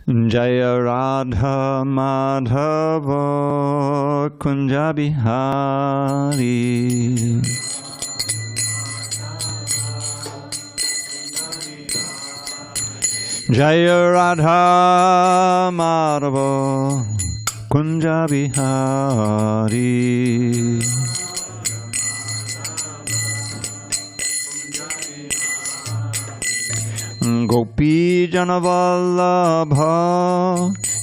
Jaya Radha Madhava Kunja Bihari. Jaya Radha Madhava Kunja Bihari. Gopi Janavallabha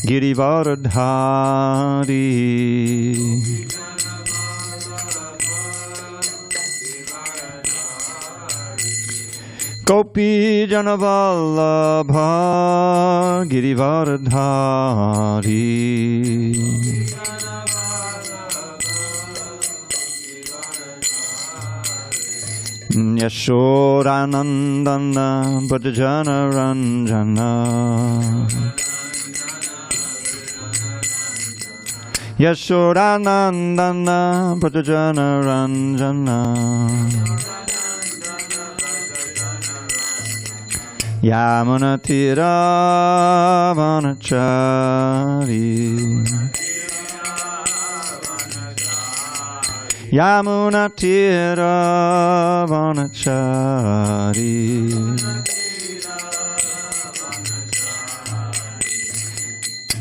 Girivardhari. Gopi Janavallabha Girivardhari. Yashodanandana Bhajana Ranjana. Yashodanandana Bhajana Ranjana. Yamunatira Vanachari. Yamunatira Vanachari.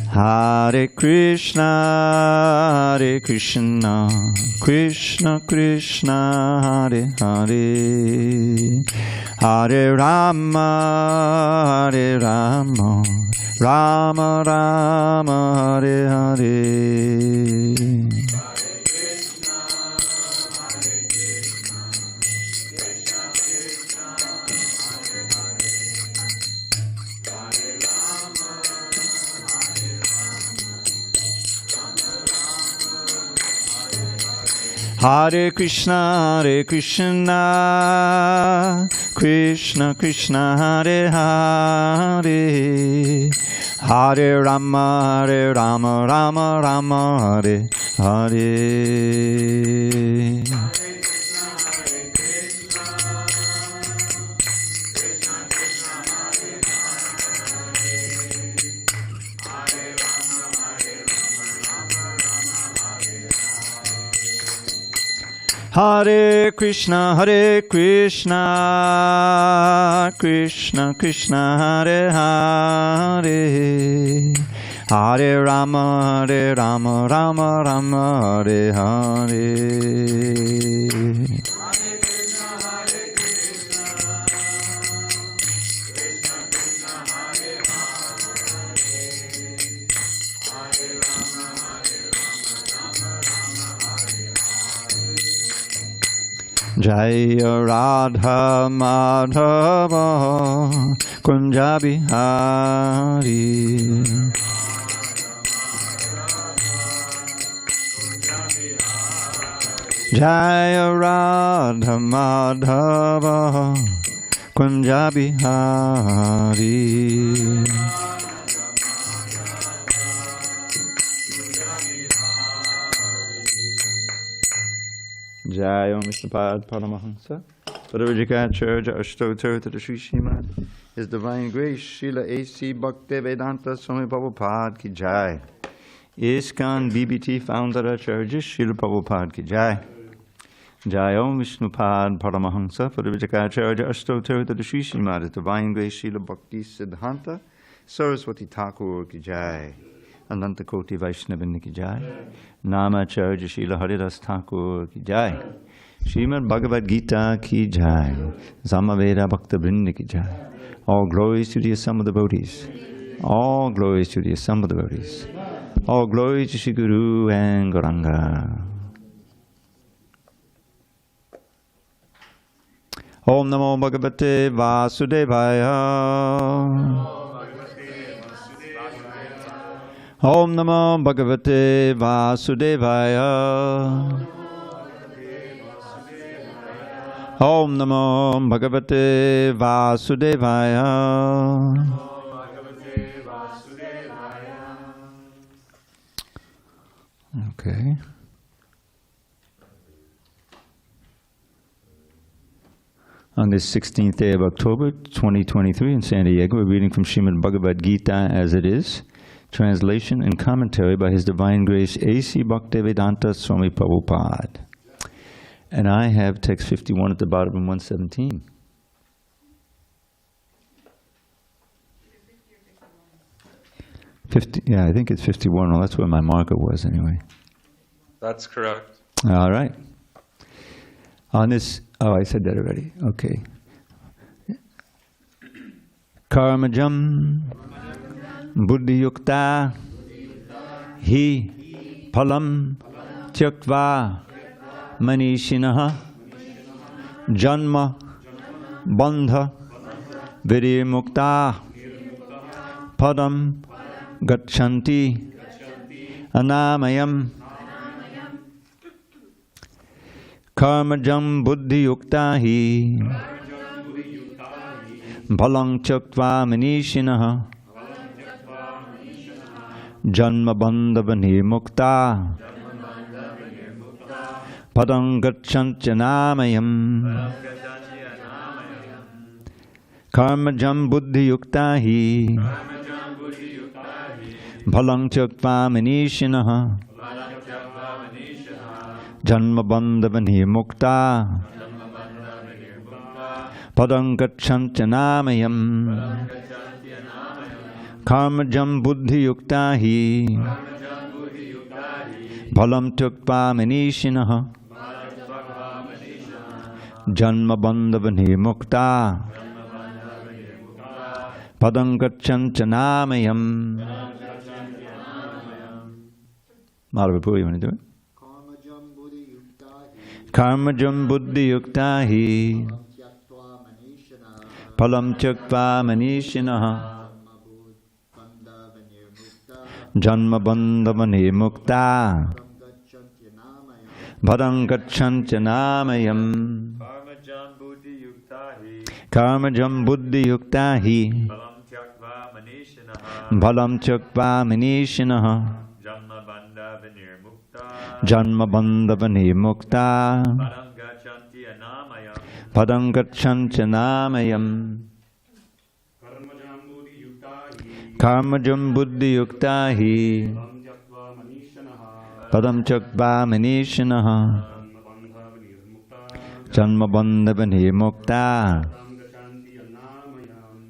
Hare Krishna, Hare Krishna, Krishna Krishna, Hare Hare, Hare Rama, Hare Rama, Rama Rama, Hare Hare. Hare Krishna, Hare Krishna, Krishna Krishna, Hare Hare, Hare Rama, Hare Rama, Rama Rama, Hare Hare. Hare Krishna, Hare Krishna, Krishna Krishna, Hare Hare, Hare Rama, Hare Rama, Rama Rama, Hare Hare. Jaya Radha Madhava Kunja Bihari. Jaya Radha Madhava Kunja Bihari. Jai Om Vishnupada Paramahansa Padavajikacharya Ashtotar to the Sri Srimad. His Divine Grace Srila A.C. Bhaktivedanta Swami Prabhupada Ki Jai. ISKCON BBT Founder Acharya Srila Prabhupada Ki Jai. Jai Om Vishnupada Paramahansa Padavajikacharya Ashtotar to the Sri Srimad. His Divine Grace Srila Bhakti Siddhanta Saraswati Thakur Ki Jai. Ananta Koti Vaishnavinda Ki Jai. Namacharya Srila Haridas Thakur Ki Jai. Srimad Bhagavad Gita Ki Jai. Samaveda Bhakta Vrinda Ki Jai. All glories to the assembled devotees. All glories to the assembled devotees. All glories to Shri Guru and Gauranga. Om Namo Bhagavate Vasudevaya. Om Namo Bhagavate Vasudevaya. Om Namo Bhagavate Vasudevaya. Okay. On this 16th day of October, 2023 in San Diego, we're reading from Srimad Bhagavad Gita as it is, translation and commentary by His Divine Grace A.C. Bhaktivedanta Swami Prabhupada. And I have text 51 at the bottom and 117. Yeah, I think it's 51. Well, that's where my marker was anyway. That's correct. All right. On this, oh, I said that already. Okay. Karmajam buddhiyukta hi phalam tyaktva manishinaha janma bandha virimukta padam gachanti anamayam karmajam buddhiyukta hi bhalang chaktva manishinaha janma bandhavani mukta padam gacchantanamayam karmajam buddhiyukta hi bhalang chaktva manishinaha janma bandhavani mukta padam gacchantanamayam karmajam buddhiyukta hi bhalam tyakva manishinaha janma bandhavani mukta padam gacchantanamayam. Madhavapu, you want to do it? Karmajam buddhi yukta hi palam tyakva manishinaha janma bandhavani mukta padam gacchantanamayam. Karmajam buddhi yukta hi palam tyakva manishinaha janma bandhavani mukta padam gacchantanamayam. Karmajam buddhi yukta hi padam tyakva manishinaha janma bandhavani mukta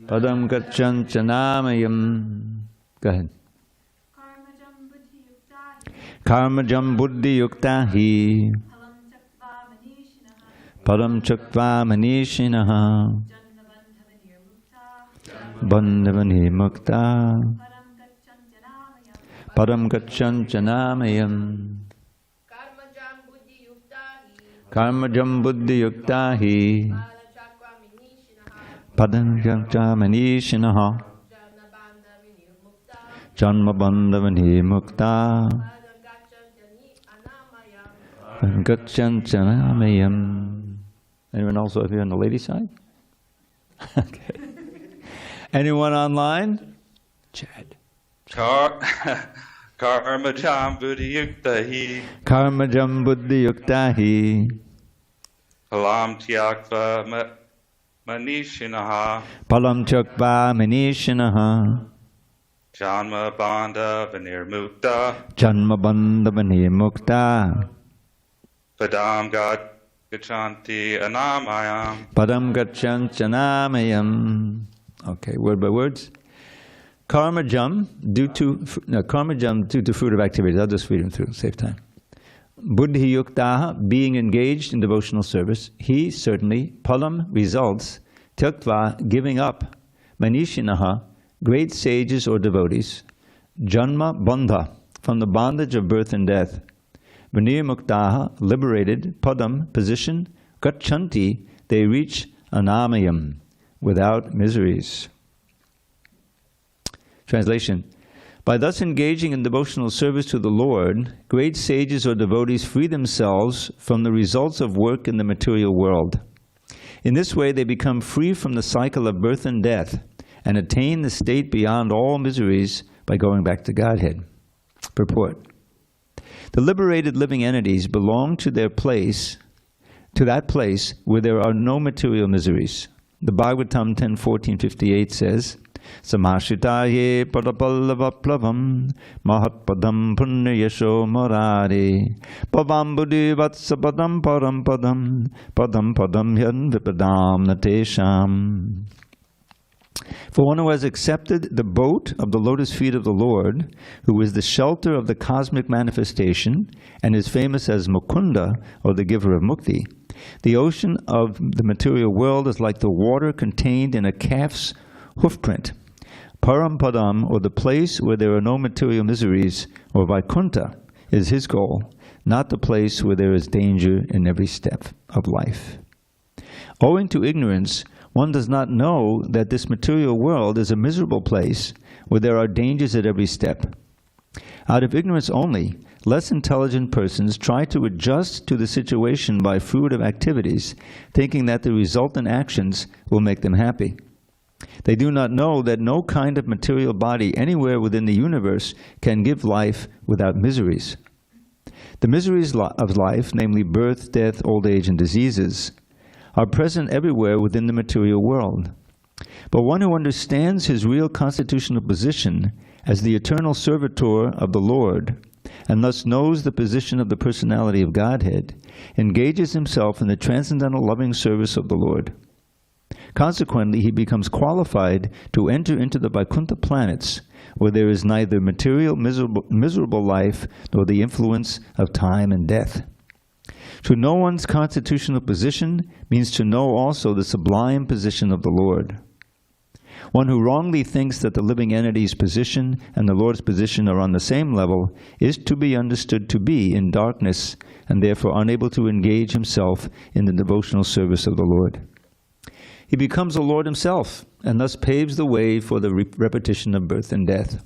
padam gacchantanamayam. Go ahead. Karmajam buddhi yukta hi padam chaktva manishinaha bandhavani mukta padam gacchantanamayam. Karmajam buddhi yukta hi padam chaktva manishinaha janma bandhavani mukta gacchantanamayam. Anyone also here on the lady side? Okay. Anyone online? Chad. Karmajam buddhi yukta hi Karmajam buddhi yukta hi palam tyakva manishinaha palam tyakva manishinaha janma bandhavani mukta padam gachanti anamayam. Padam gacchantanamayam. Okay, word by words. Karmajam, due to fruit of activities. I'll just read them through, save time. Buddhi yuktaha, being engaged in devotional service. He, certainly. Palam, results. Tyaktva, giving up. Manishinaha, great sages or devotees. Janma bandha, from the bondage of birth and death. Vinirmuktaha, liberated. Padam, position. Gachanti, they reach anamayam, without miseries. Translation. By thus engaging in devotional service to the Lord, great sages or devotees free themselves from the results of work in the material world. In this way, they become free from the cycle of birth and death and attain the state beyond all miseries by going back to Godhead. Purport. The liberated living entities belong to their place to that place where there are no material miseries. The Bhagavatam 10.14.58 says, Samashitaye padapallavaplavam mahatpadam punyayasho morare pavam buddhi vatsapadam param padam padam yan vipadam natesham. For one who has accepted the boat of the lotus feet of the Lord, who is the shelter of the cosmic manifestation, and is famous as Mukunda, or the giver of mukti, the ocean of the material world is like the water contained in a calf's hoofprint. Parampadam, or the place where there are no material miseries, or Vaikuṇṭha, is his goal, not the place where there is danger in every step of life. Owing to ignorance, one does not know that this material world is a miserable place where there are dangers at every step. Out of ignorance only, less intelligent persons try to adjust to the situation by fruitive activities, thinking that the resultant actions will make them happy. They do not know that no kind of material body anywhere within the universe can give life without miseries. The miseries of life, namely birth, death, old age, and diseases, are present everywhere within the material world. But one who understands his real constitutional position as the eternal servitor of the Lord, and thus knows the position of the personality of Godhead, engages himself in the transcendental loving service of the Lord. Consequently, he becomes qualified to enter into the Vaikuṇṭha planets, where there is neither material miserable life nor the influence of time and death. To know one's constitutional position means to know also the sublime position of the Lord. One who wrongly thinks that the living entity's position and the Lord's position are on the same level is to be understood to be in darkness and therefore unable to engage himself in the devotional service of the Lord. He becomes a Lord himself and thus paves the way for the repetition of birth and death.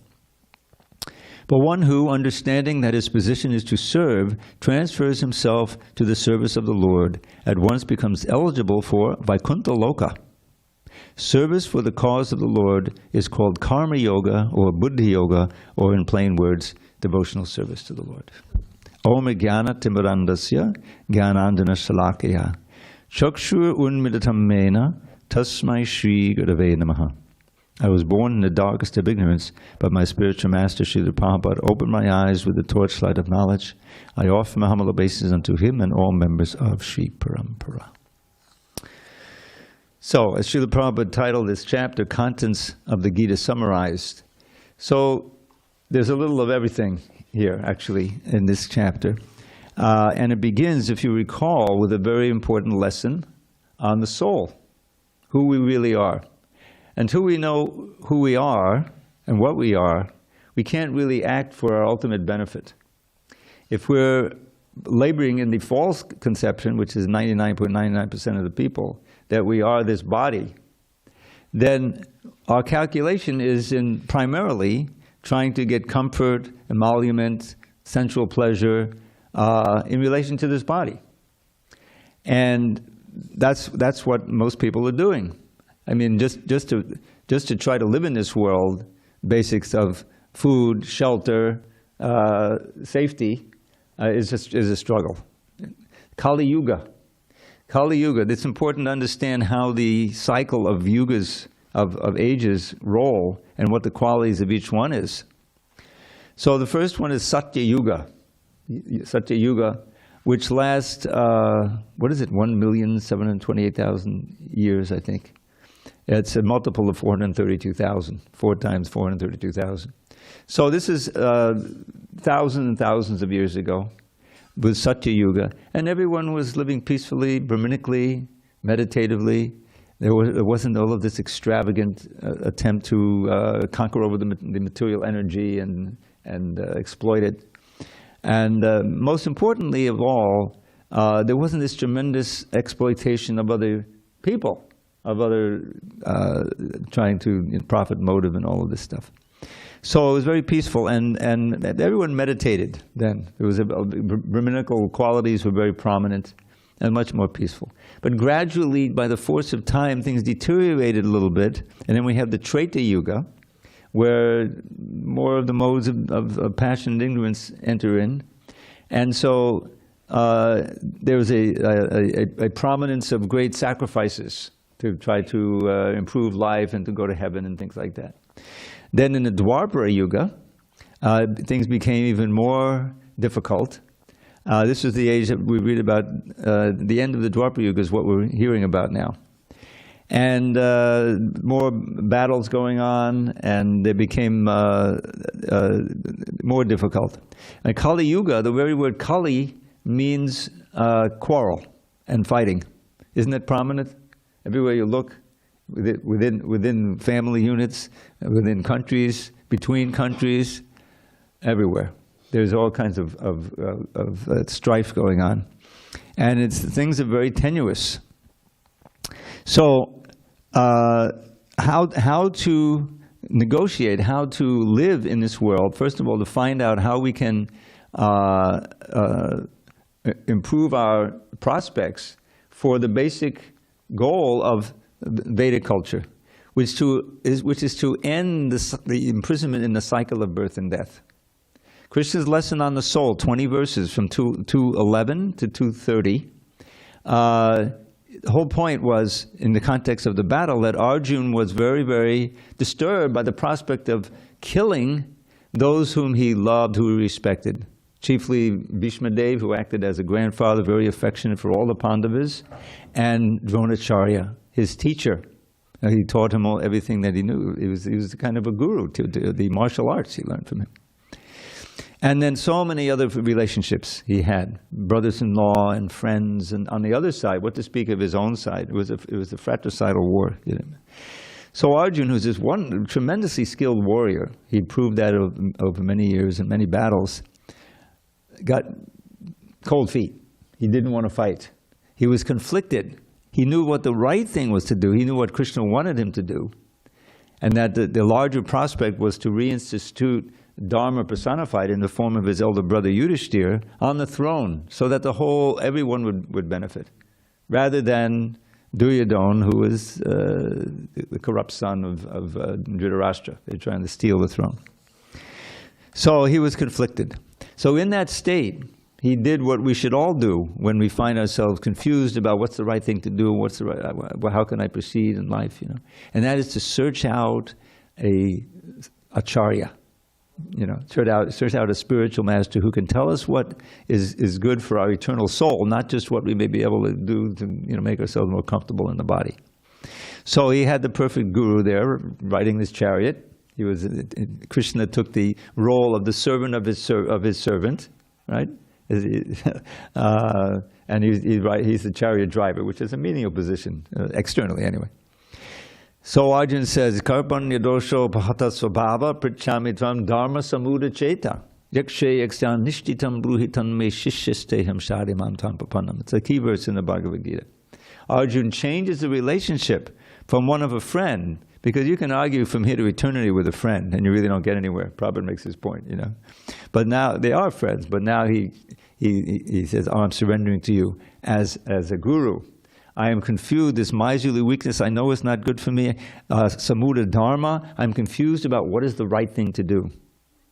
But one who, understanding that his position is to serve, transfers himself to the service of the Lord, at once becomes eligible for Vaikuṇṭha Loka. Service for the cause of the Lord is called Karma Yoga or Buddhi Yoga, or in plain words, devotional service to the Lord. Om Jnana Timirandasya Jnanandana Shalakaya Chakshur Unmidatam Mena Tasmai Shri Gurave Namaha. I was born in the darkest of ignorance, but my spiritual master, Srila Prabhupada, opened my eyes with the torchlight of knowledge. I offer my humble obeisance unto him and all members of Sri Parampara. So, as Srila Prabhupada titled this chapter, Contents of the Gita Summarized. So, there's a little of everything here, actually, in this chapter. And it begins, if you recall, with a very important lesson on the soul, who we really are. Until we know who we are and what we are, we can't really act for our ultimate benefit. If we're laboring in the false conception, which is 99.99% of the people, that we are this body, then our calculation is in primarily trying to get comfort, emolument, sensual pleasure in relation to this body. And that's what most people are doing. I mean, just to try to live in this world, basics of food, shelter, safety, is a struggle. Kali Yuga. Kali Yuga. It's important to understand how the cycle of yugas, of ages, roll, and what the qualities of each one is. So the first one is Satya Yuga. Satya Yuga, which lasts, 1,728,000 years, I think. It's a multiple of 432,000, 4 times 432,000. So this is thousands and thousands of years ago with Satya Yuga, and everyone was living peacefully, brahmanically, meditatively. There wasn't all of this extravagant attempt to conquer over the material energy and exploit it. And most importantly of all, there wasn't this tremendous exploitation of other people, of other trying to profit motive and all of this stuff. So it was very peaceful, and everyone meditated then. There was Brahminical qualities were very prominent and much more peaceful. But gradually, by the force of time, things deteriorated a little bit, and then we have the Treta Yuga, where more of the modes of passion and ignorance enter in. And so there was a prominence of great sacrifices to try to improve life and to go to heaven and things like that. Then in the Dwapara Yuga, things became even more difficult. This was the age that we read about. The end of the Dwapara Yuga is what we're hearing about now. And more battles going on, and they became more difficult. And Kali Yuga, the very word Kali means quarrel and fighting. Isn't it prominent? Everywhere you look, within family units, within countries, between countries, everywhere. There's all kinds of strife going on. And things are very tenuous. So how to negotiate, how to live in this world, first of all, to find out how we can improve our prospects for the basic goal of Vedic culture, which is to end the imprisonment in the cycle of birth and death. Krishna's lesson on the soul, 20 verses from 211 to 230. The whole point was, in the context of the battle, that Arjuna was very, very disturbed by the prospect of killing those whom he loved, who he respected. Chiefly Bhishma Dev, who acted as a grandfather, very affectionate for all the Pandavas, and Dronacharya, his teacher. He taught him everything that he knew. He was kind of a guru to the martial arts he learned from him. And then so many other relationships he had, brothers-in-law and friends, and on the other side, what to speak of his own side, it was a fratricidal war. You know. So Arjuna, who's this one tremendously skilled warrior, he proved that over many years and many battles, got cold feet. He didn't want to fight. He was conflicted. He knew what the right thing was to do. He knew what Krishna wanted him to do. And that the larger prospect was to reinstitute Dharma personified in the form of his elder brother Yudhishthira on the throne, so that everyone would benefit, rather than Duryodhana, who was the corrupt son of Dhritarashtra. They're trying to steal the throne. So he was conflicted. So in that state, he did what we should all do when we find ourselves confused about what's the right thing to do, how can I proceed in life, you know? And that is to search out a acharya. You know, search out a spiritual master who can tell us what is good for our eternal soul, not just what we may be able to do to make ourselves more comfortable in the body. So he had the perfect guru there, riding this chariot. Krishna took the role of the servant of his servant, right? And he's the chariot driver, which is a menial position externally, anyway. So Arjuna says, Karpanya dosho bhata svabhava prichami tvam dharma samuda cheta yakshe yaksyan nishtitam bruhitam me shishyasteham sharimam tam papanam. It's a key verse in the Bhagavad Gita. Arjuna changes the relationship from one of a friend, because you can argue from here to eternity with a friend and you really don't get anywhere. Prabhupada makes his point, you know. But now they are friends, but now he says, oh, I'm surrendering to you as a guru. I am confused, this miserly weakness, I know it's not good for me. Samuda Dharma, I'm confused about what is the right thing to do.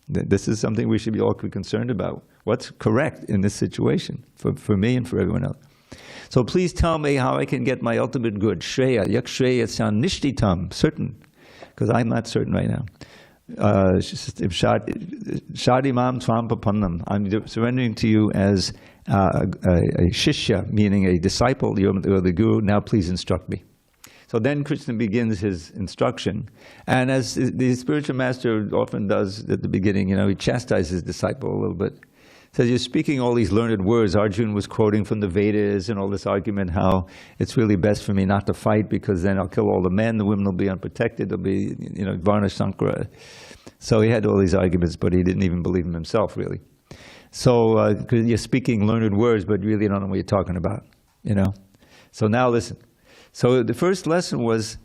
This is something we should be all concerned about. What's correct in this situation for me and for everyone else? So please tell me how I can get my ultimate good. Shreya, yak shreya san nishtitam, certain, because I'm not certain right now. Shadimam tvam papannam, I'm surrendering to you as a shishya, meaning a disciple, you're the guru, now please instruct me. So then Krishna begins his instruction, and as the spiritual master often does at the beginning, he chastises his disciple a little bit. Says, you're speaking all these learned words. Arjuna was quoting from the Vedas and all this argument how it's really best for me not to fight because then I'll kill all the men, the women will be unprotected, they'll be, Varna Sankara. So he had all these arguments, but he didn't even believe them himself, really. So you're speaking learned words, but really don't know what you're talking about, So now listen. So the first lesson was,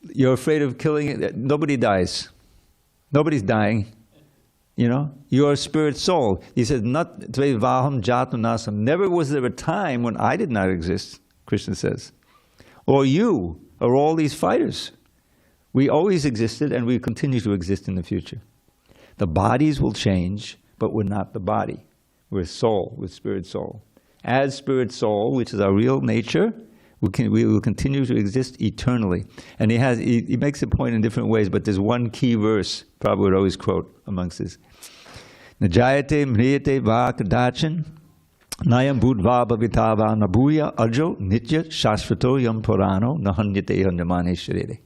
you're afraid of killing it. Nobody dies. Nobody's dying. You're a spirit soul. He says, not tvevaham jatu nasam. Never was there a time when I did not exist, Krishna says. Or you, or all these fighters. We always existed and we continue to exist in the future. The bodies will change, but we're not the body. We're soul, we're spirit soul. As spirit soul, which is our real nature, we will continue to exist eternally. And he makes a point in different ways, but there's one key verse Prabhupada would always quote amongst this. Najayate mriyate va kadachan nayam budva bhavitava nabuya ajo nitya shashvato yam purano nahanyate hanyamane sharire.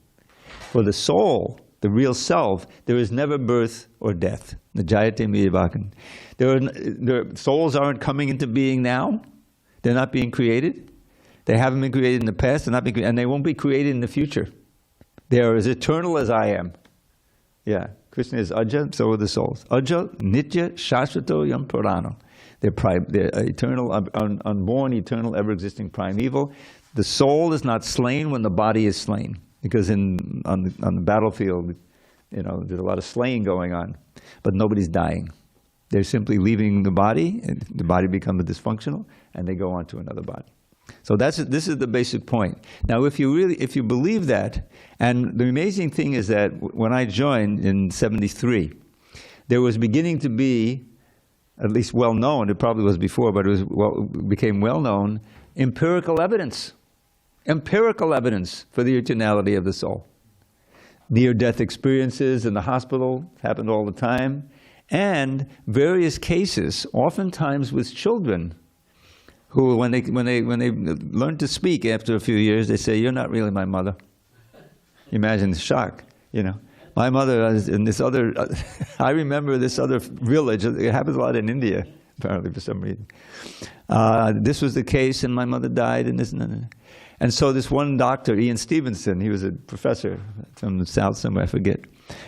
For the soul, the real self, there is never birth or death. Najayate mriyate va. Souls aren't coming into being now. They're not being created. They haven't been created in the past, they're not being created, and they won't be created in the future. They are as eternal as I am. Yeah, Krishna is Aja, so are the souls. Aja, Nitya, Shashvato, Yam Purano. They're eternal, unborn, eternal, ever-existing primeval. The soul is not slain when the body is slain, because on the battlefield, there's a lot of slaying going on, but nobody's dying. They're simply leaving the body, and the body becomes dysfunctional, and they go on to another body. So this is the basic point. Now, if you believe that, and the amazing thing is that when I joined in '73, there was beginning to be, at least well known, it probably was before, but became well known, empirical evidence for the eternality of the soul. Near-death experiences in the hospital happened all the time, and various cases, oftentimes with children, who, when they learn to speak after a few years, they say, "You're not really my mother." Imagine the shock, My mother is in this other, I remember this other village, it happens a lot in India, apparently for some reason. This was the case, and my mother died, and this and that. And so this one doctor, Ian Stevenson, he was a professor from the south somewhere, I forget.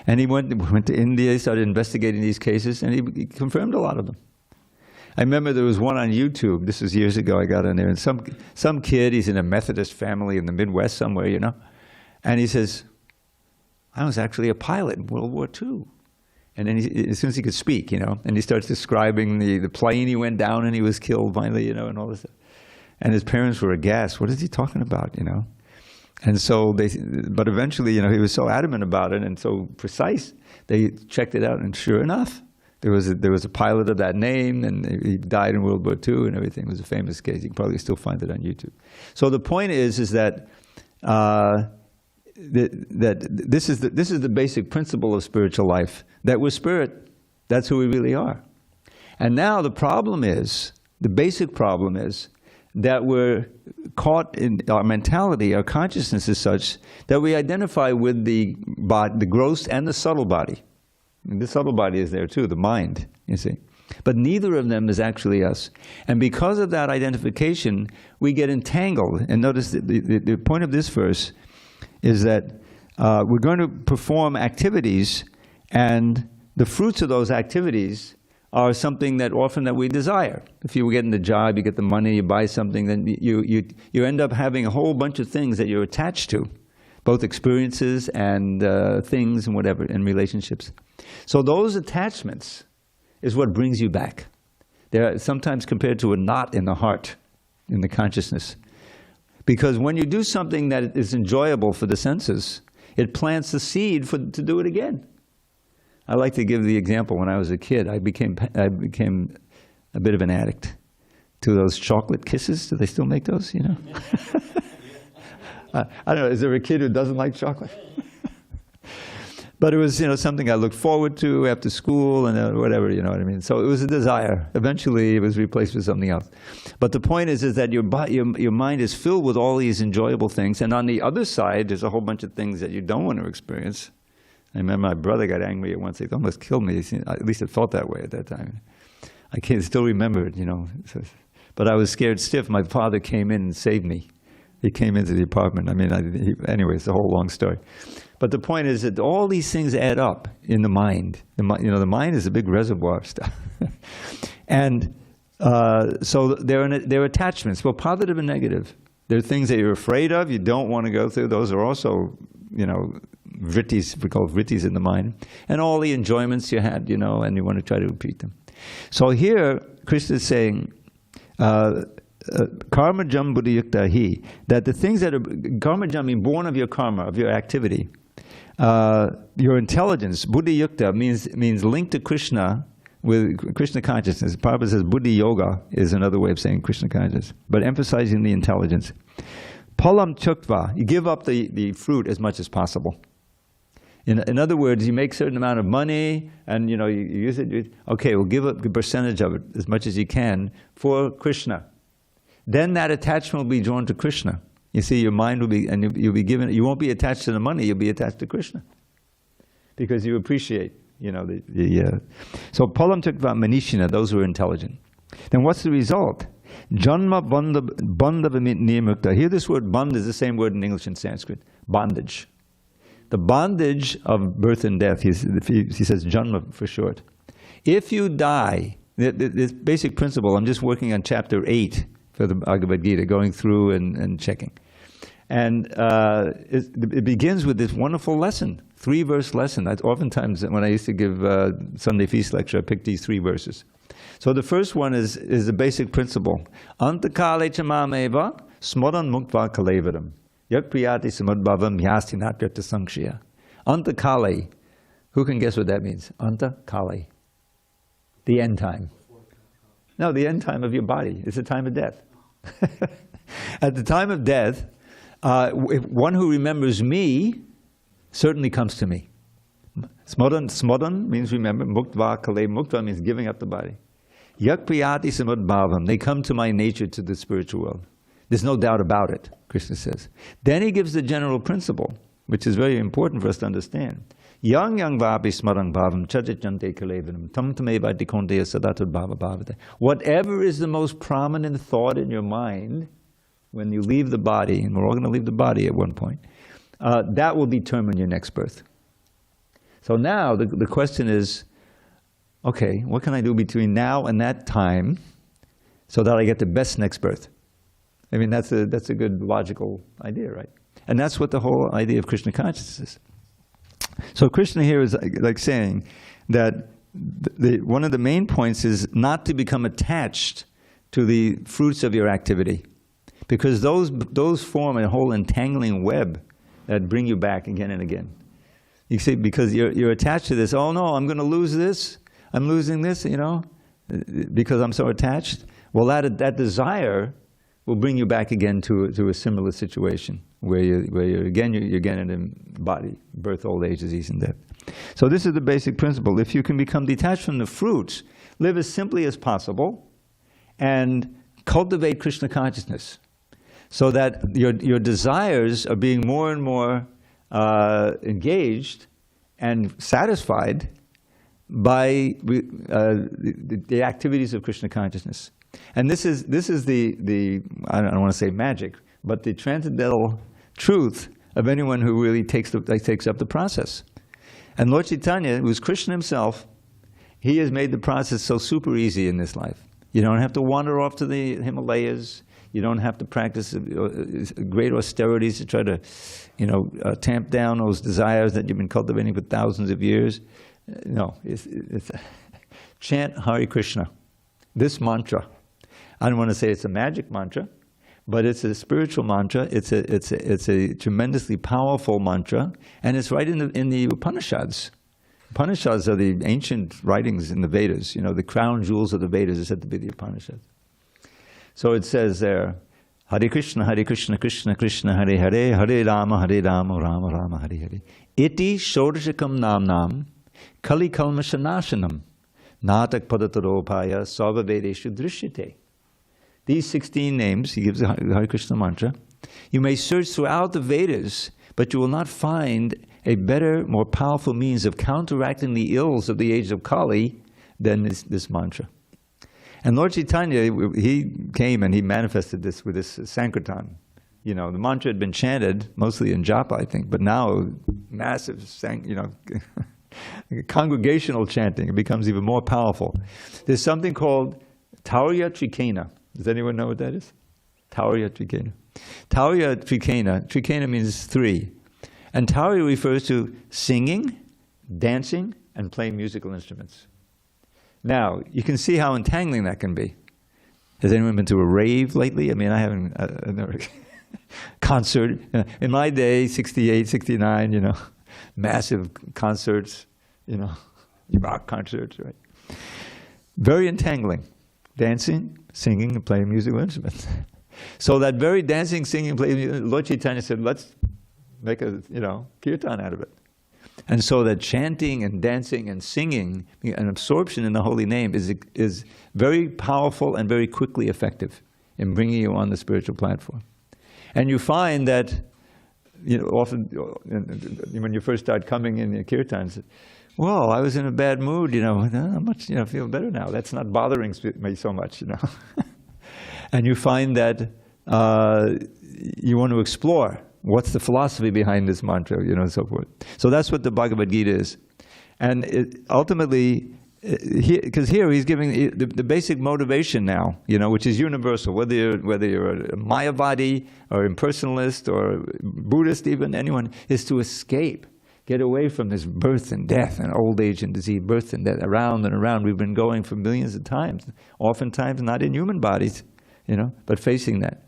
And he went to India, he started investigating these cases, and he confirmed a lot of them. I remember there was one on YouTube, this was years ago, I got on there, and some kid, he's in a Methodist family in the Midwest somewhere, and he says, "I was actually a pilot in World War II. And then as soon as he could speak, and he starts describing the plane he went down and he was killed finally, and all this stuff. And his parents were aghast, what is he talking about, And so but eventually, he was so adamant about it and so precise, they checked it out, and sure enough, there was a pilot of that name, and he died in World War II, and everything. It was a famous case. You can probably still find it on YouTube. So the point is that this is the basic principle of spiritual life. That we're spirit. That's who we really are. And now the basic problem is that we're caught in our mentality, our consciousness is such that we identify with the gross and the subtle body. And the subtle body is there too, the mind, you see. But neither of them is actually us. And because of that identification, we get entangled. And notice that the point of this verse is that we're going to perform activities, and the fruits of those activities are something that we desire. If you get in the job, you get the money, you buy something, then you end up having a whole bunch of things that you're attached to, both experiences and things and whatever, in relationships. So those attachments is what brings you back. They're sometimes compared to a knot in the heart, in the consciousness. Because when you do something that is enjoyable for the senses, it plants the seed to do it again. I like to give the example. When I was a kid, I became a bit of an addict to those chocolate kisses. Do they still make those? I don't know. Is there a kid who doesn't like chocolate? But it was, something I looked forward to after school and whatever, you know what I mean? So it was a desire. Eventually, it was replaced with something else. But the point is that your mind is filled with all these enjoyable things. And on the other side, there's a whole bunch of things that you don't want to experience. I remember my brother got angry at once. He almost killed me. At least it felt that way at that time. I can still remember it, But I was scared stiff. My father came in and saved me. He came into the apartment. Anyway, it's a whole long story. But the point is that all these things add up in the mind. The mind is a big reservoir of stuff. And so they're attachments, both positive and negative. There are things that you're afraid of, you don't want to go through. Those are also, vrittis, we call vrittis in the mind. And all the enjoyments you had, and you want to try to repeat them. So here, Krishna is saying, karma jam buddhi yukta hi, that the things that are, karma jam means born of your karma, of your activity. Your intelligence, buddhi yukta, means linked to Krishna with Krishna consciousness. Prabhupada says Buddhi Yoga is another way of saying Krishna consciousness, but emphasizing the intelligence. Palam chuktva, you give up the fruit as much as possible. In other words, you make a certain amount of money and you use it. Okay, we'll give up a percentage of it, as much as you can, for Krishna. Then that attachment will be drawn to Krishna. You see, your mind will be, and you'll be given, you won't be attached to the money, you'll be attached to Krishna. Because you appreciate, So Palam Tukva Manishina, those who are intelligent. Then what's the result? Janma bandha nirmukta. Here this word bandha is the same word in English and Sanskrit. Bondage. The bondage of birth and death, he says janma for short. If you die, this basic principle, I'm just working on chapter 8 for the Bhagavad Gita, going through and checking. And it begins with this wonderful lesson, 3-verse lesson. Oftentimes when I used to give Sunday feast lecture, I picked these 3 verses. So the first one is the basic principle. Antakale chamameva smoran muktva kalevaram. Yak priyati samadbhavam yasti natyartha sankshya. Antakale. Who can guess what that means? Antakale. The end time. No, the end time of your body. It's the time of death. At the time of death, if one who remembers me certainly comes to me. Smodan means remember. Muktva kale. Muktva means giving up the body. Yak priyati samadbhavam. They come to my nature, to the spiritual world. There's no doubt about it, Krishna says. Then he gives the general principle, which is very important for us to understand. Yang vapi smarang bhavam chajachante kalevanam tam tameva dikonteya sadatud bhava bhavate. Whatever is the most prominent thought in your mind when you leave the body, and we're all going to leave the body at one point, that will determine your next birth. So now the question is, okay, what can I do between now and that time so that I get the best next birth? I mean, that's a good logical idea, right? And that's what the whole idea of Krishna consciousness is. So Krishna here is like saying that one of the main points is not to become attached to the fruits of your activity, because those form a whole entangling web that bring you back again and again. You see, because you're attached to this. Oh no, I'm going to lose this. I'm losing this. Because I'm so attached. Well, that desire will bring you back again to a similar situation where you're again in a body, birth, old age, disease, and death. So this is the basic principle. If you can become detached from the fruits, live as simply as possible, and cultivate Krishna consciousness, so that your desires are being more and more engaged and satisfied by the activities of Krishna consciousness. And this is the I don't want to say magic, but the transcendental truth of anyone who really takes up the process. And Lord Chaitanya, who's Krishna himself, he has made the process so super easy in this life. You don't have to wander off to the Himalayas. You don't have to practice great austerities to try to, tamp down those desires that you've been cultivating for thousands of years. No, it's chant Hare Krishna. This mantra. I don't want to say it's a magic mantra, but it's a spiritual mantra. It's a tremendously powerful mantra, and it's right in the Upanishads. Upanishads are the ancient writings in the Vedas. The crown jewels of the Vedas are said to be the Upanishads. So it says there, Hare Krishna, Krishna Krishna, Hare Hare, Hare Rama, Rama Rama, Hare Hare. Iti Shodashakam Nam Kali Kalmashanashanam Natak Padataropaya Sarva Vedeshu Drishyate. These 16 names, he gives the Hare Krishna mantra. You may search throughout the Vedas, but you will not find a better, more powerful means of counteracting the ills of the age of Kali than this mantra. And Lord Chaitanya, he came and he manifested this with this Sankirtan. The mantra had been chanted, mostly in japa, I think, but now massive, congregational chanting. It becomes even more powerful. There's something called Taurya Trikena. Does anyone know what that is? Taurya Trikena. Taurya Trikena. Trikena means 3. And Taurya refers to singing, dancing, and playing musical instruments. Now, you can see how entangling that can be. Has anyone been to a rave lately? I mean, I haven't, never concert. In my day, 68, 69, massive concerts, rock concerts, right? Very entangling. Dancing, singing, and playing musical instruments. So that very dancing, singing, playing, Lord Chaitanya said, let's make a, kirtan out of it. And so that chanting and dancing and singing and absorption in the holy name is very powerful and very quickly effective in bringing you on the spiritual platform. And you find that, often when you first start coming in the kirtans, well, I was in a bad mood, I'm much, feel better now. That's not bothering me so much, And you find that you want to explore what's the philosophy behind this mantra, and so forth. So that's what the Bhagavad Gita is. And ultimately, because here he's giving the basic motivation now, which is universal, whether you're a Mayavadi or impersonalist or Buddhist even, anyone, is to escape. Get away from this birth and death and old age and disease, birth and death, around and around. We've been going for millions of times, oftentimes not in human bodies, but facing that.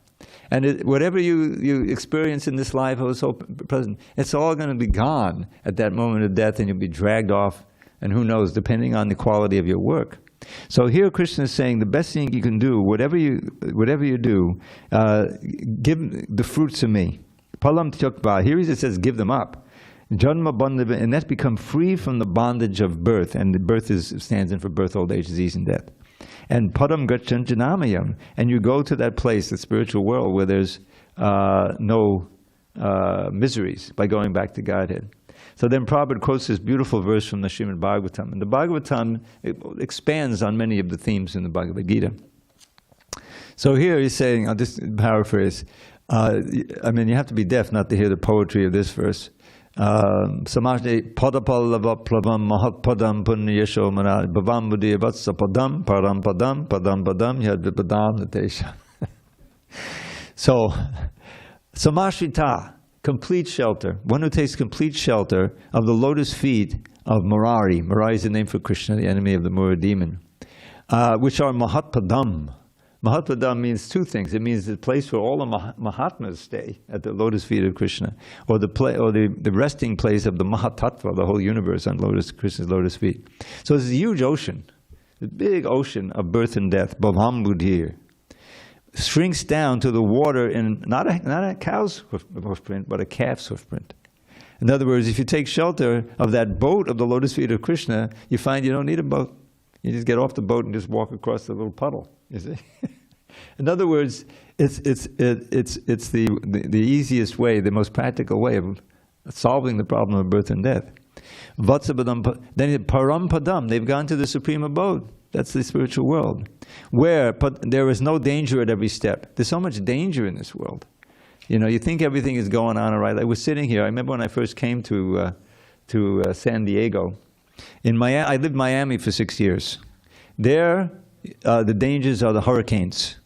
And whatever you experience in this life, oh, so present, it's all going to be gone at that moment of death, and you'll be dragged off, and who knows, depending on the quality of your work. So here Krishna is saying the best thing you can do, whatever you do, give the fruits to me. Palam tyakva. Here he says, give them up. Janma bandha, and that's become free from the bondage of birth, and the birth stands in for birth, old age, disease, and death. And padam gacchantanamayam, and you go to that place, the spiritual world, where there's no miseries, by going back to Godhead. So then Prabhupada quotes this beautiful verse from the Srimad Bhagavatam. And the Bhagavatam expands on many of the themes in the Bhagavad Gita. So here he's saying, I'll just paraphrase, you have to be deaf not to hear the poetry of this verse. Samajne padapallava plavam mahatpadam punyesho manad bhavam buddhi vatsa padam param padam padam padam yad vipadam natesha. So, samashrita, complete shelter, one who takes complete shelter of the lotus feet of Murari. Murari is the name for Krishna, the enemy of the Mura demon, which are mahatpadam. Mahatpadam means two things. It means the place where all the Mahatmas stay, at the lotus feet of Krishna, or the resting place of the Mahatattva, the whole universe, on Krishna's lotus feet. So it's a huge ocean, a big ocean of birth and death, Bhavam Buddhir, shrinks down to the water in not a cow's hoofprint, but a calf's hoofprint. In other words, if you take shelter of that boat of the lotus feet of Krishna, you find you don't need a boat. You just get off the boat and just walk across the little puddle. You see? In other words, it's the easiest way, the most practical way of solving the problem of birth and death. Vatsapadam, then Parampadam, they've gone to the supreme abode. That's the spiritual world, where there is no danger at every step. There's so much danger in this world. You think everything is going on all right. I was sitting here. I remember when I first came to San Diego. I lived in Miami for 6 years. There, the dangers are the hurricanes,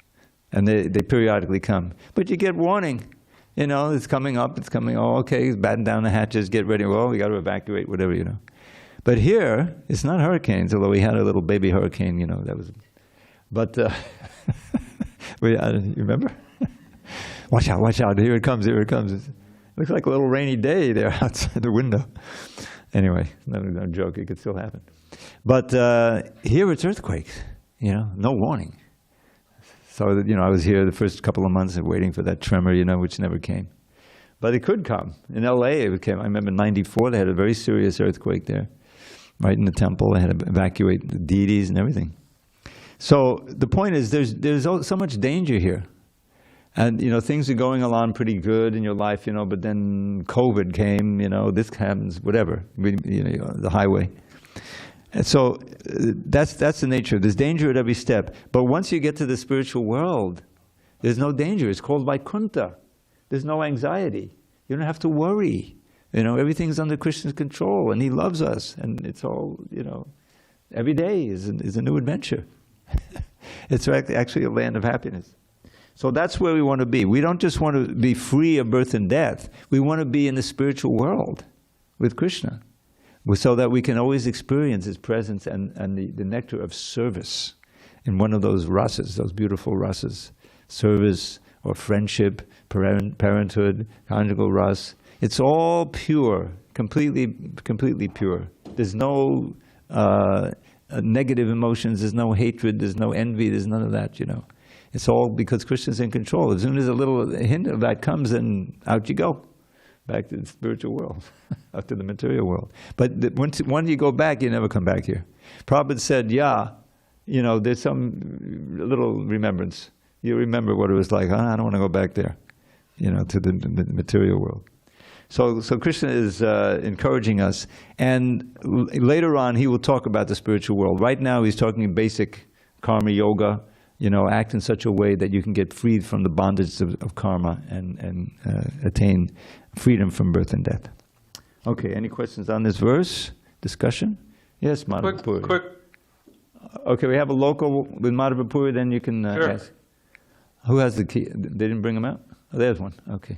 and they periodically come. But you get warning. It's coming up, it's coming, okay, batten down the hatches, get ready, we got to evacuate, whatever, But here, it's not hurricanes, although we had a little baby hurricane, that was... But, you remember? Watch out, here it comes. It looks like a little rainy day there outside the window. Anyway, no joke, it could still happen. But here it's earthquakes, no warning. So, I was here the first couple of months waiting for that tremor, which never came. But it could come. In LA, it came. I remember in '94, they had a very serious earthquake there, right in the temple. They had to evacuate the deities and everything. So the point is, there's so much danger here. And, things are going along pretty good in your life, but then COVID came, this happens, whatever, the highway. And so that's the nature. There's danger at every step. But once you get to the spiritual world, there's no danger. It's called Vaikuṇṭha. There's no anxiety. You don't have to worry. Everything's under Krishna's control, and he loves us. And it's all, every day is a new adventure. It's actually a land of happiness. So that's where we want to be. We don't just want to be free of birth and death. We want to be in the spiritual world with Krishna, so that we can always experience his presence and the nectar of service in one of those rasas, those beautiful rasas. Service or friendship, parenthood, conjugal ras. It's all pure, completely pure. There's no negative emotions, there's no hatred, there's no envy, there's none of that, you know. It's all because Krishna's in control. As soon as a little hint of that comes, then out you go, back to the spiritual world, out to the material world. But once you go back, you never come back here. Prabhupada said, yeah, you know, there's some little remembrance. You remember what it was like. I don't want to go back there, you know, to the material world. So Krishna is encouraging us, and later on he will talk about the spiritual world. Right now he's talking basic karma yoga, you know, act in such a way that you can get freed from the bondage of karma and attain freedom from birth and death. Okay, any questions on this verse? Discussion? Yes, Madhavapuri. Quick. Okay, we have a local with Madhavapuri, then you can Sure. ask. Who has the key? They didn't bring them out? Oh, there's one. Okay.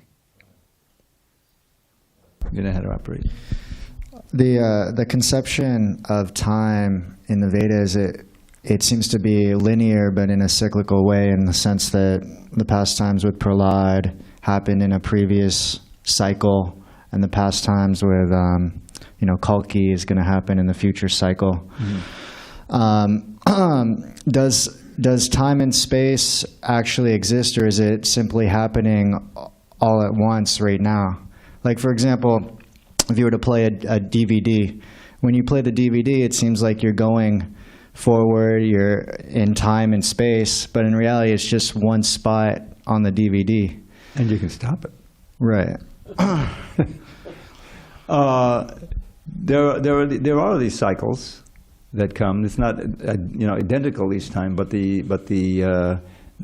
You know how to operate. The conception of time in the Vedas, it seems to be linear, but in a cyclical way, in the sense that the pastimes with Prahlad happened in a previous cycle, and the pastimes with you know, Kalki is going to happen in the future cycle. Mm-hmm. Does time and space actually exist, or is it simply happening all at once right now? Like, for example, if you were to play a DVD, when you play the DVD, it seems like you're going forward, you're in time and space, but in reality, it's just one spot on the DVD. And you can stop it. Right. There are these cycles that come. It's not you know, identical each time, but the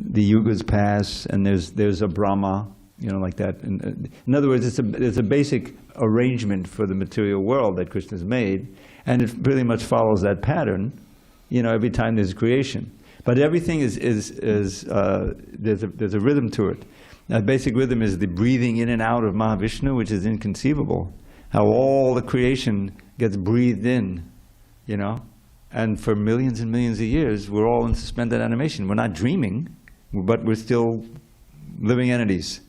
yugas pass, and there's a Brahma, you know, like that. In other words, it's a basic arrangement for the material world that Krishna's made, and it pretty much follows that pattern. You know, every time there's creation, but everything is there's a rhythm to it. That basic rhythm is the breathing in and out of Mahavishnu, which is inconceivable. How all the creation gets breathed in, you know, and for millions and millions of years, we're all in suspended animation. We're not dreaming, but we're still living entities.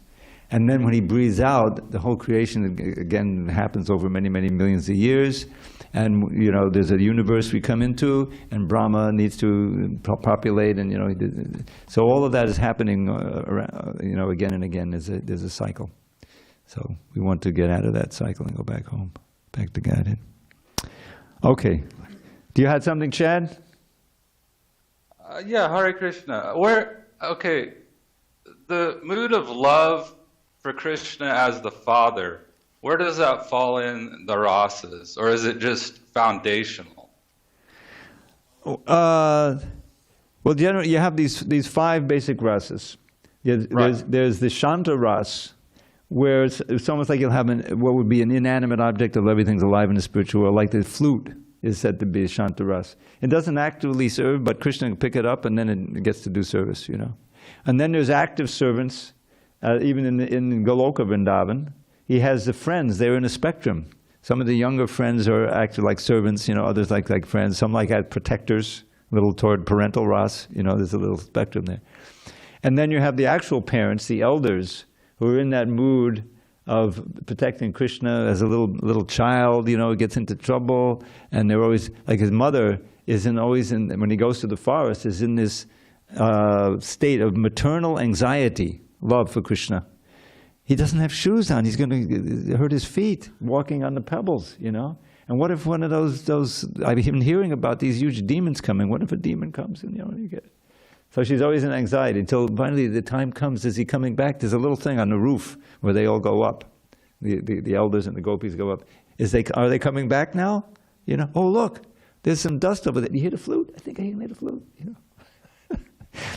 And then when he breathes out, the whole creation again happens over many, many millions of years. And, you know, there's a universe we come into, and Brahma needs to populate, and, you know, so all of that is happening, you know, again and again. There's a cycle. So we want to get out of that cycle and go back home, back to Godhead. Okay. Do you have something, Chad? Yeah, Hare Krishna. Okay, the mood of love for Krishna as the Father, where does that fall in the rasas, or is it just foundational? Well, generally, you have these five basic rasas. There's the Shanta ras, where it's almost like you'll have what would be an inanimate object of everything's alive in the spiritual world, like the flute is said to be a Shanta ras. It doesn't actively serve, but Krishna can pick it up, and then it gets to do service, you know. And then there's active servants, even in Goloka Vrindavan. He has the friends, they're in a spectrum. Some of the younger friends are acting like servants, you know, others like friends, some like protectors, a little toward parental ras, you know, there's a little spectrum there. And then you have the actual parents, the elders, who are in that mood of protecting Krishna as a little child, you know, gets into trouble, and they're always, like his mother always when he goes to the forest, is in this state of maternal anxiety, love for Krishna. He doesn't have shoes on. He's going to hurt his feet walking on the pebbles, you know. And what if one of those I've been hearing about these huge demons coming. What if a demon comes and, you know, you get it. So she's always in anxiety until finally the time comes. Is he coming back? There's a little thing on the roof where they all go up. The elders and the gopis go up. Are they coming back now? You know. Oh, look, there's some dust over there. You hear the flute? I think I can hear the flute. You know.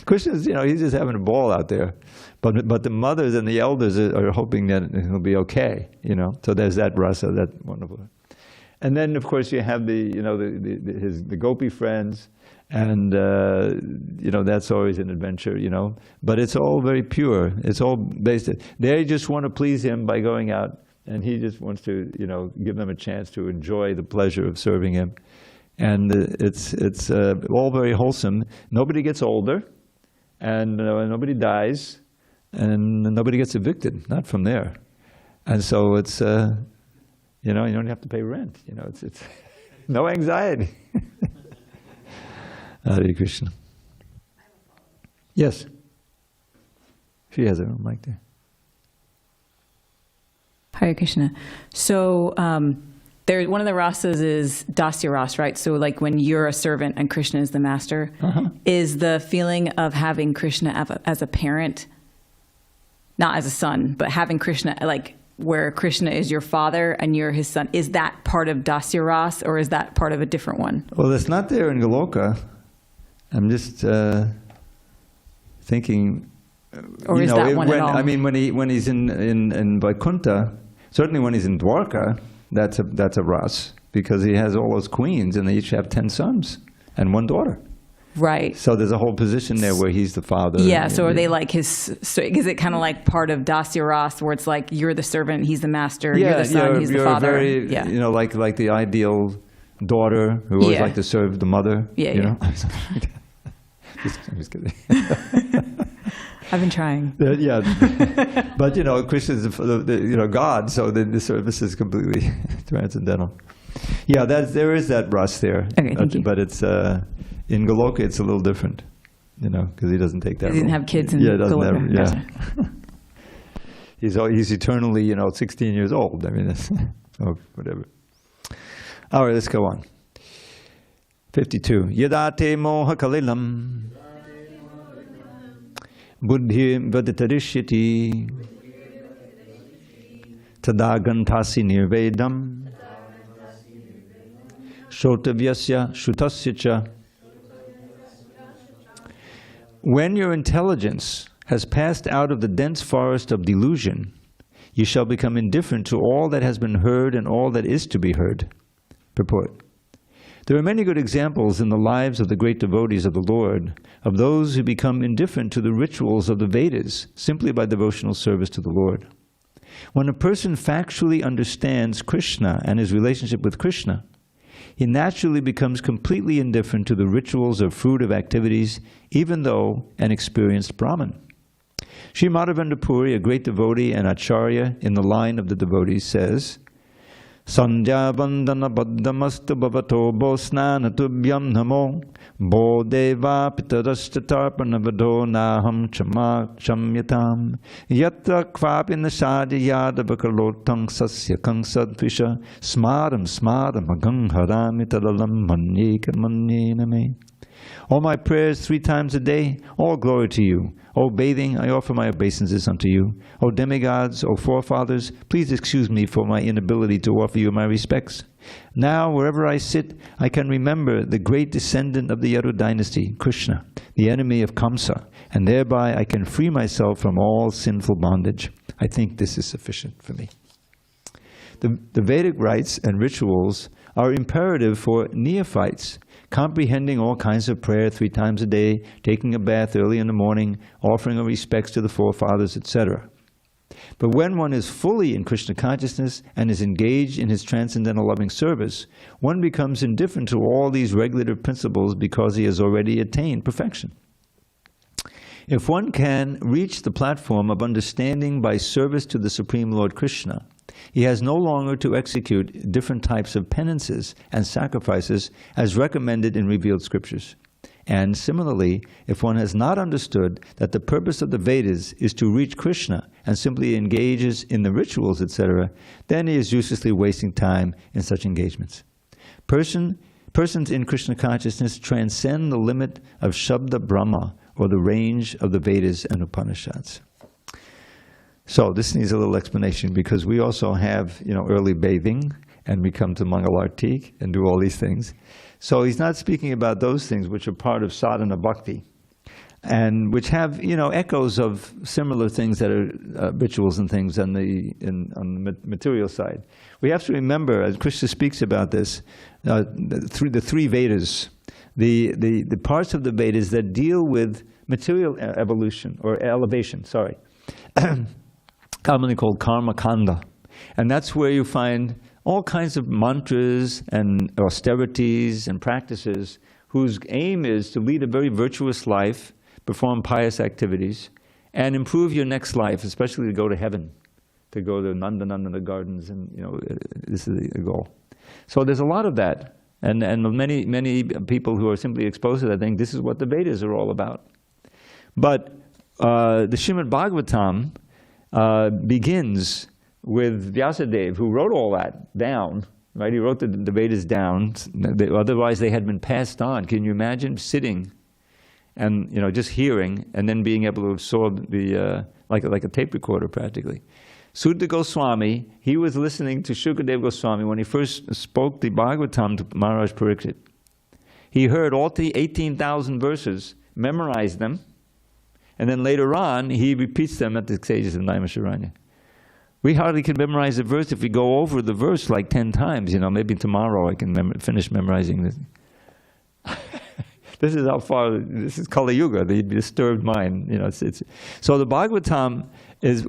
Krishna's, you know, he's just having a ball out there, but the mothers and the elders are hoping that he'll be okay, you know. So there's that rasa, that wonderful. And then of course you have the gopi friends, and you know, that's always an adventure, you know. But it's all very pure. It's all based. They just want to please him by going out, and he just wants to, you know, give them a chance to enjoy the pleasure of serving him. And it's all very wholesome. Nobody gets older, and nobody dies, and nobody gets evicted. Not from there. And so it's you know, you don't have to pay rent. You know, it's no anxiety. Hare Krishna. Yes. She has her own mic there. Hare Krishna. So there, one of the rasas is dasya ras, right? So like when you're a servant and Krishna is the master, is the feeling of having Krishna as a parent, not as a son, but having Krishna, like where Krishna is your father and you're his son, is that part of dasya ras or is that part of a different one? Well, it's not there in Goloka. I'm just thinking, or is that one at all? I mean, when he's in Vaikuṇṭha, certainly when he's in Dwarka, that's a ras, because he has all those queens and they each have 10 sons and 1 daughter. Right. So there's a whole position there where he's the father. Yeah, so are they like his, so is it kind of like part of dasya ras where it's like you're the servant, he's the master, you're the son, he's the father? Very, you know, like the ideal daughter who always like to serve the mother. Yeah, you yeah. know? I'm just kidding. I've been trying. Yeah, but you know, Krishna is God, so the service is completely transcendental. Yeah, there is that rasa there. Okay, thank you. But it's in Goloka, it's a little different, you know, because he doesn't take that. He doesn't role. have kids in Goloka. Goloka. Yeah. He's eternally, 16 years old. I mean, or whatever. All right, let's go on. 52. Yadate moha kalilam buddhi vaditarishyati tadagantasi nirvedam shotavyasya shutasya cha. When your intelligence has passed out of the dense forest of delusion, you shall become indifferent to all that has been heard and all that is to be heard. Purport. There are many good examples in the lives of the great devotees of the Lord, of those who become indifferent to the rituals of the Vedas simply by devotional service to the Lord. When a person factually understands Krishna and his relationship with Krishna, he naturally becomes completely indifferent to the rituals or fruitive activities, even though an experienced Brahmin. Sri Madhavendra Puri, a great devotee and acharya in the line of the devotees, says, Sandhya vandana baddhamastu bhavato bo snana tubhyam namo bo deva pitarashta tarpana vado naham chamyatam yatra kvapi nasadi yadava kalotang sasya kang sadvisha smaram agang harami tadalam manyeka manyena me. All my prayers 3 times a day, all glory to you. O bathing, I offer my obeisances unto you. O demigods, O forefathers, please excuse me for my inability to offer you my respects. Now, wherever I sit, I can remember the great descendant of the Yadu dynasty, Krishna, the enemy of Kamsa, and thereby I can free myself from all sinful bondage. I think this is sufficient for me. The Vedic rites and rituals are imperative for neophytes, comprehending all kinds of prayer 3 times a day, taking a bath early in the morning, offering our respects to the forefathers, etc. But when one is fully in Krishna consciousness and is engaged in his transcendental loving service, one becomes indifferent to all these regulative principles because he has already attained perfection. If one can reach the platform of understanding by service to the Supreme Lord Krishna, he has no longer to execute different types of penances and sacrifices as recommended in revealed scriptures. And similarly, if one has not understood that the purpose of the Vedas is to reach Krishna and simply engages in the rituals, etc., then he is uselessly wasting time in such engagements. Persons in Krishna consciousness transcend the limit of Shabda Brahma, or the range of the Vedas and Upanishads. So this needs a little explanation, because we also have, early bathing, and we come to Mangalartik and do all these things. So he's not speaking about those things which are part of sadhana bhakti, and which have, echoes of similar things that are rituals and things on the material side. We have to remember, as Krishna speaks about this, the 3 Vedas, the parts of the Vedas that deal with material evolution, or elevation, sorry. Commonly called karma kanda, and that's where you find all kinds of mantras and austerities and practices whose aim is to lead a very virtuous life, perform pious activities, and improve your next life, especially to go to heaven, to go to Nanda gardens, and this is the goal. So there's a lot of that And many people who are simply exposed to that think this is what the Vedas are all about. But the Srimad Bhagavatam begins with Vyasadeva, who wrote all that down, right? He wrote the Vedas down. Otherwise, they had been passed on. Can you imagine sitting and just hearing and then being able to absorb the like a tape recorder practically? Sutta Goswami, he was listening to Shukadeva Goswami when he first spoke the Bhagavatam to Maharaj Pariksit. He heard all the 18,000 verses, memorized them, and then later on he repeats them at the sages of Naimisharanya. We hardly can memorize a verse if we go over the verse like 10 times. Maybe tomorrow I can finish memorizing this. This is how far, this is Kali Yuga, the disturbed mind. So the Bhagavatam is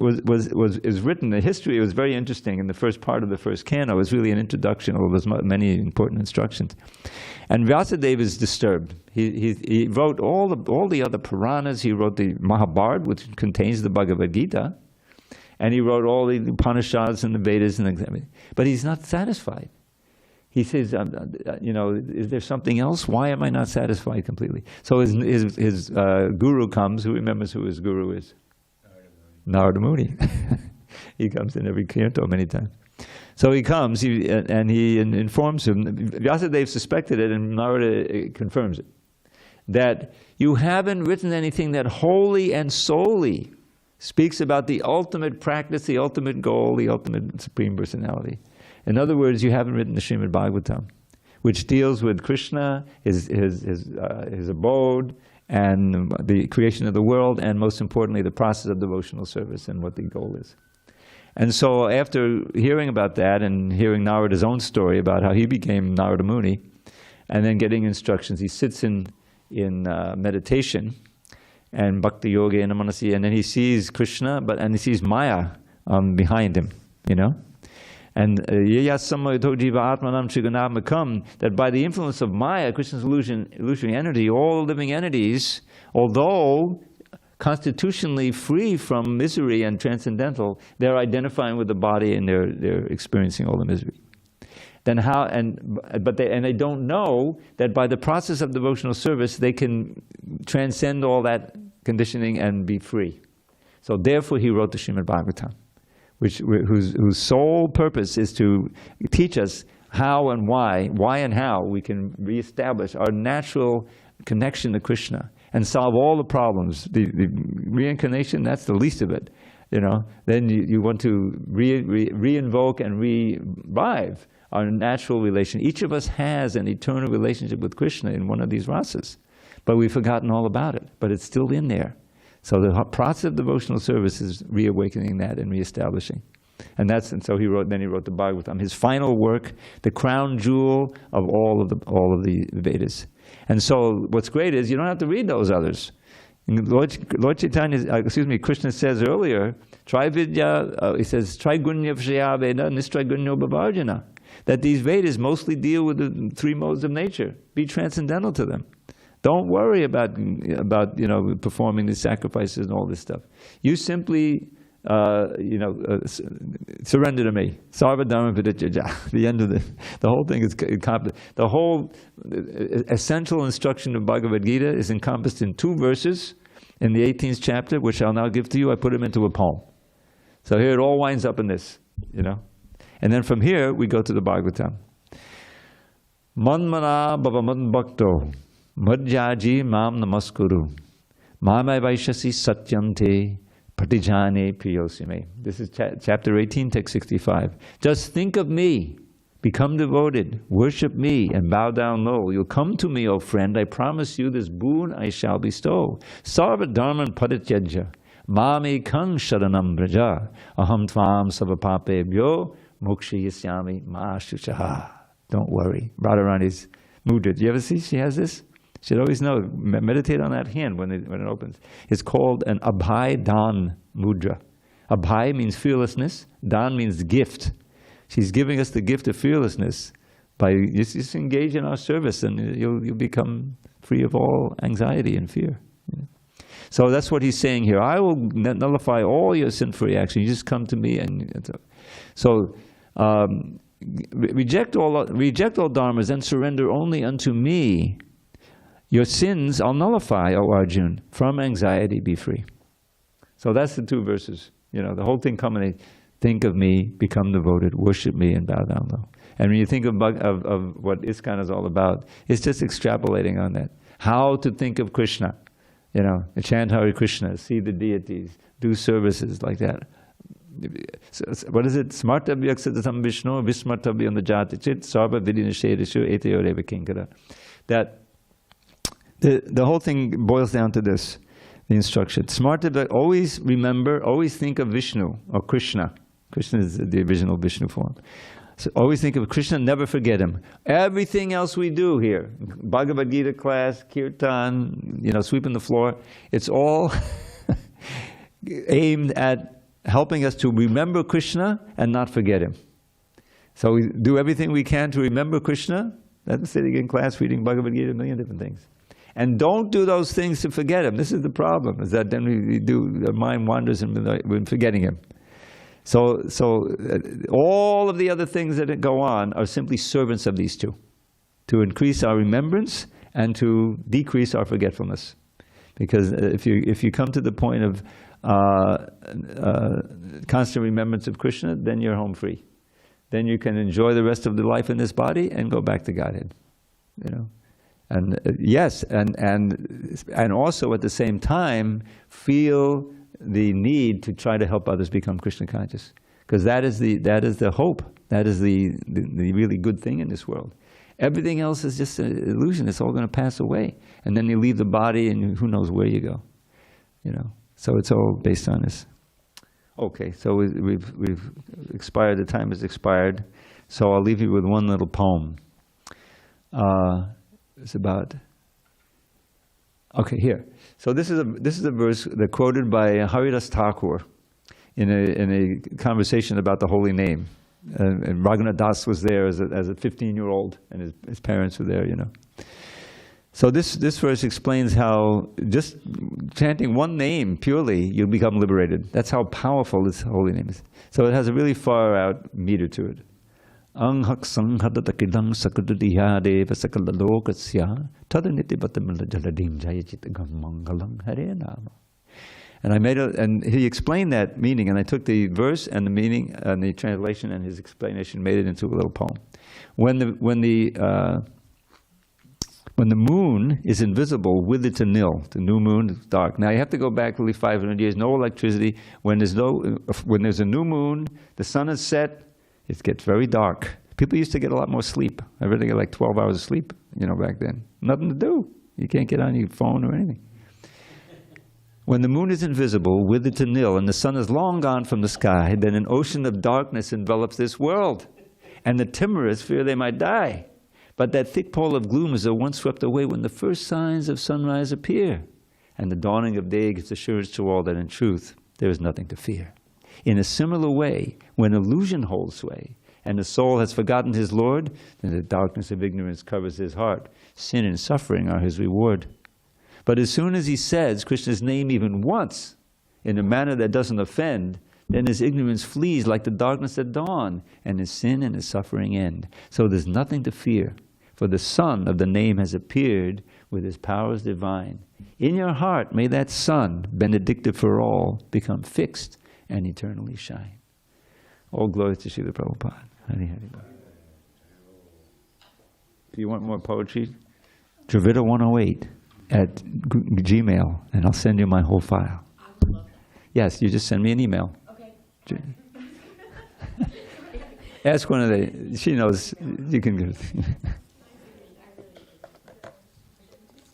written, the history was very interesting in the first part of the first canto. It was really an introduction, although there's many important instructions. And Vyasadeva is disturbed. He wrote all the other Puranas. He wrote the Mahabharata, which contains the Bhagavad Gita. And he wrote all the Upanishads and the Vedas and everything. But he's not satisfied. He says, is there something else? Why am I not satisfied completely? So his guru comes. Who remembers who his guru is? Narada Muni. He comes in every canto many times. So he comes and he informs him. Vyasadeva suspected it, and Narada confirms it. That you haven't written anything that wholly and solely speaks about the ultimate practice, the ultimate goal, the ultimate Supreme Personality. In other words, you haven't written the Srimad Bhagavatam, which deals with Krishna, his abode, and the creation of the world, and most importantly, the process of devotional service and what the goal is. And so after hearing about that and hearing Narada's own story about how he became Narada Muni, and then getting instructions, he sits in meditation, and Bhakti Yoga and Manasi, and then he sees Krishna, and he sees Maya behind him, And that by the influence of Maya, Krishna's illusory energy, all living entities, although constitutionally free from misery and transcendental, they're identifying with the body and they're experiencing all the misery. Then how? But they don't know that by the process of devotional service they can transcend all that conditioning and be free. So therefore he wrote the Srimad Bhagavatam, whose sole purpose is to teach us how and why and how we can reestablish our natural connection to Krishna and solve all the problems. The reincarnation, that's the least of it. Then you want to re-invoke and revive our natural relation. Each of us has an eternal relationship with Krishna in one of these rasas, but we've forgotten all about it, but it's still in there. So the process of devotional service is reawakening that and reestablishing. And so he wrote the Bhagavatam, his final work, the crown jewel of all of the Vedas. And so what's great is you don't have to read those others. Lord Chaitanya, Krishna says earlier, he says, Trigunya Vishaya Veda, Nistrigunya Bhavarjana, that these Vedas mostly deal with the three modes of nature. Be transcendental to them. Don't worry about performing the sacrifices and all this stuff. You simply surrender to me. Sarva dharma parityajya. The end of the whole thing is accomplished. The whole essential instruction of Bhagavad Gita is encompassed in 2 verses in the 18th chapter, which I'll now give to you. I put them into a poem. So here it all winds up in this, And then from here we go to the Bhagavatam. Manmana bhava bhakto madhyaji mam namaskuru mamai vaishasi satyante pratijane priyosime. This is chapter 18, text 65. Just think of me, become devoted, worship me, and bow down low. You'll come to me, O friend, I promise you this boon I shall bestow. Sarva dharman parityajya mame kang sharanam braja aham tvam savapapebhyo mokshayisyami ma shuchaha. Don't worry. Radharani's mudra. Do you ever see she has this? You should always know. Meditate on that hand when it opens. It's called an Abhay Dan mudra. Abhay means fearlessness. Dan means gift. She's giving us the gift of fearlessness by just engage in our service, and you'll become free of all anxiety and fear. So that's what he's saying here. I will nullify all your sin-free action. You just come to me, and so reject all dharmas and surrender only unto me. Your sins I'll nullify, O Arjun. From anxiety be free. So that's the two verses. The whole thing culminates. Think of me, become devoted, worship me, and bow down low. And when you think of what ISKCON is all about, it's just extrapolating on that. How to think of Krishna. Chant Hare Krishna, see the deities, do services like that. So, what is it? Smartabhyaksatatam Vishnu, Vismartabhyam Jati Chit, Sarva Vidinashedishu, Eteyoreva Kinkara. That the whole thing boils down to this, the instruction. Smartabhyak, always remember, always think of Vishnu or Krishna. Krishna is the original Vishnu form. So always think of Krishna, never forget him. Everything else we do here, Bhagavad Gita class, kirtan, sweeping the floor, it's all aimed at helping us to remember Krishna and not forget him. So we do everything we can to remember Krishna. That's sitting in class, reading Bhagavad Gita, a million different things. And don't do those things to forget him. This is the problem, is that then our mind wanders and we're forgetting him. So all of the other things that go on are simply servants of these two, to increase our remembrance and to decrease our forgetfulness. Because if you come to the point of constant remembrance of Krishna, then you're home free. Then you can enjoy the rest of the life in this body and go back to Godhead. And yes, and also at the same time feel the need to try to help others become Krishna conscious, because that is the hope. That is the really good thing in this world. Everything else is just an illusion. It's all going to pass away, and then you leave the body, and who knows where you go. So it's all based on this. Okay, so we've expired. The time has expired. So I'll leave you with one little poem. It's about. Okay, here. So this is a verse that quoted by Haridas Thakur in a conversation about the holy name. And Vaikuṇṭha Das was there as a 15-year-old, and his parents were there. So this verse explains how just chanting one name purely, you become liberated. That's how powerful this holy name is. So it has a really far out meter to it. Anghak sanghadatakidang sakadudiyadeva sakalalokasya tadanitibatamila jaladim jayachitagam mangalang hare nama. And he explained that meaning, and I took the verse and the meaning and the translation and his explanation, made it into a little poem. When the moon is invisible, with it to nil, the new moon is dark. Now you have to go back only 500 years, no electricity. When there's a new moon, the sun is set, it gets very dark. People used to get a lot more sleep. I really get like 12 hours of sleep, back then. Nothing to do. You can't get on your phone or anything. When the moon is invisible, withered to nil, and the sun is long gone from the sky, then an ocean of darkness envelops this world, and the timorous fear they might die. But that thick pall of gloom is at once swept away when the first signs of sunrise appear, and the dawning of day gives assurance to all that in truth there is nothing to fear. In a similar way, when illusion holds sway, and the soul has forgotten his Lord, then the darkness of ignorance covers his heart. Sin and suffering are his reward. But as soon as he says Krishna's name even once, in a manner that doesn't offend, then his ignorance flees like the darkness at dawn, and his sin and his suffering end. So there's nothing to fear, for the sun of the name has appeared with his powers divine. In your heart may that sun, benedictive for all, become fixed and eternally shine. All glory to Srila Prabhupada. Hari Hari. Do you want more poetry? Dravida 108 at Gmail, and I'll send you my whole file. I would love that. Yes, you just send me an email. Okay. Ask one of the, she knows, you can